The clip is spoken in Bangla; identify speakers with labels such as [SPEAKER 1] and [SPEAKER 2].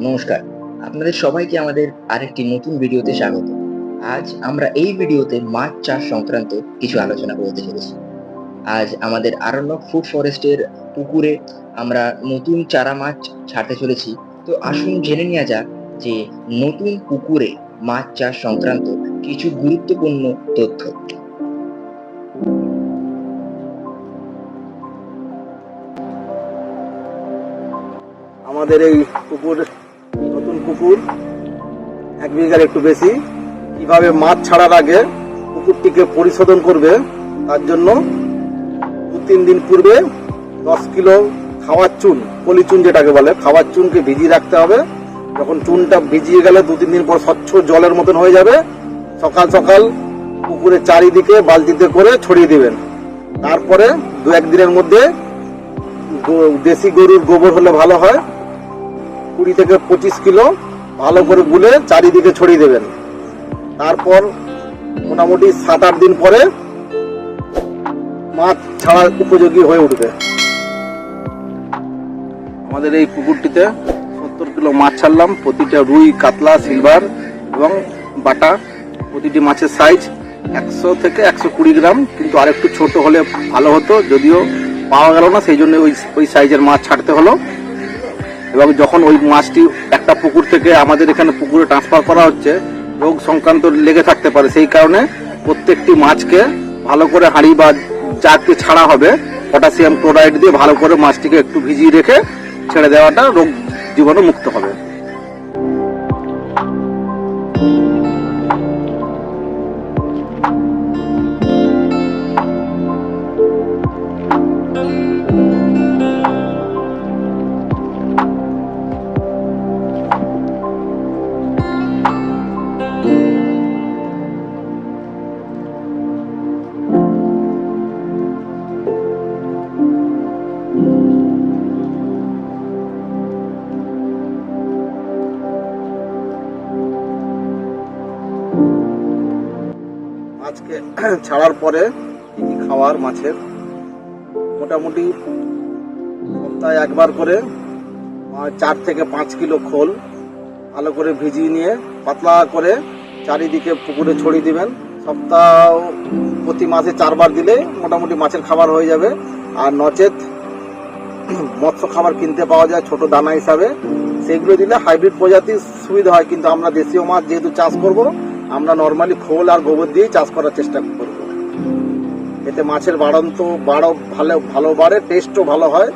[SPEAKER 1] নমস্কার, আপনাদের সবাইকে আমাদের আরেকটি নতুন ভিডিওতে স্বাগত। আজ আমরা এই ভিডিওতে মাছ চাষ সংক্রান্ত কিছু আলোচনা করতে চলেছি। আজ আমাদের আরণ্যক ফুড ফরেস্টের পুকুরে আমরা নতুন চারা মাছ ছাড়তে চলেছি। তো আসুন জেনে নেওয়া যাক যে নতুন পুকুরে মাছ চাষ সংক্রান্ত কিছু গুরুত্বপূর্ণ তথ্য।
[SPEAKER 2] আমাদের এই পুকুর নতুন পুকুর 1 বিঘার একটু বেশি। কিভাবে মাছ ছাড়ার আগে পুকুরটিকে পরিশোধন করবে তার জন্য 2-3 দিন পূর্বে 10 কিলো খাওয়ার চুন, পলি চুন যেটাকে বলে, খাওয়ার চুনকে ভিজিয়ে রাখতে হবে। যখন চুনটা ভিজিয়ে গেলে 2-3 দিন পর স্বচ্ছ জলের মতন হয়ে যাবে, সকাল সকাল পুকুরের চারিদিকে বালতিতে করে ছড়িয়ে দিবেন। তারপরে 2-1 দিনের মধ্যে দেশি গরুর গোবর হলে ভালো হয়, 20 থেকে 25 কিলো ভালো করে গুলে চারিদিকে ছড়িয়ে দেবেন। তারপর মোটামুটি 7-8 দিন পরে মাছ ছাড়ার উপযোগী হয়ে উঠবে। আমাদের এই পুকুরটিতে 70 কিলো মাছ ছাড়লাম। প্রতিটা রুই, কাতলা, সিলভার এবং বাটা। প্রতিটি মাছের সাইজ 100 থেকে 120 গ্রাম, কিন্তু আরেকটু ছোট হলে ভালো হতো, যদিও পাওয়া গেল না, সেই জন্য ওই সাইজের মাছ ছাড়তে হলো। এবং যখন ওই মাছটি একটা পুকুর থেকে আমাদের এখানে পুকুরে ট্রান্সফার করা হচ্ছে, রোগ সংক্রান্ত লেগে থাকতে পারে, সেই কারণে প্রত্যেকটি মাছকে ভালো করে হাঁড়ি বা জারকে ছাড়া হবে, পটাশিয়াম ক্লোরাইড দিয়ে ভালো করে মাছটিকে একটু ভিজিয়ে রেখে ছেড়ে দেওয়াটা রোগ জীবাণু মুক্ত হবে। মাছকে ছাড়ার পরে কি কি খাওয়ার মাছের, মোটামুটি সপ্তাহে একবার করে 4 থেকে 5 কিলো খোল ভালো করে ভিজিয়ে নিয়ে পাতলা করে চারিদিকে পুকুরে ছড়িয়ে দিবেন। প্রতি মাসে 4 বার দিলে মোটামুটি মাছের খাবার হয়ে যাবে। আর নচেত মৎস্য খাবার কিনতে পাওয়া যায় ছোট দানা হিসাবে, সেগুলো দিলে হাইব্রিড প্রজাতির সুবিধা হয়। কিন্তু আমরা দেশীয় মাছ যেহেতু চাষ করব, আমরা নর্মালি খোল আর গোবর দিয়েই চাষ করার চেষ্টা করব। এতে মাছের ভালো বাড়ে, টেস্টও ভালো হয়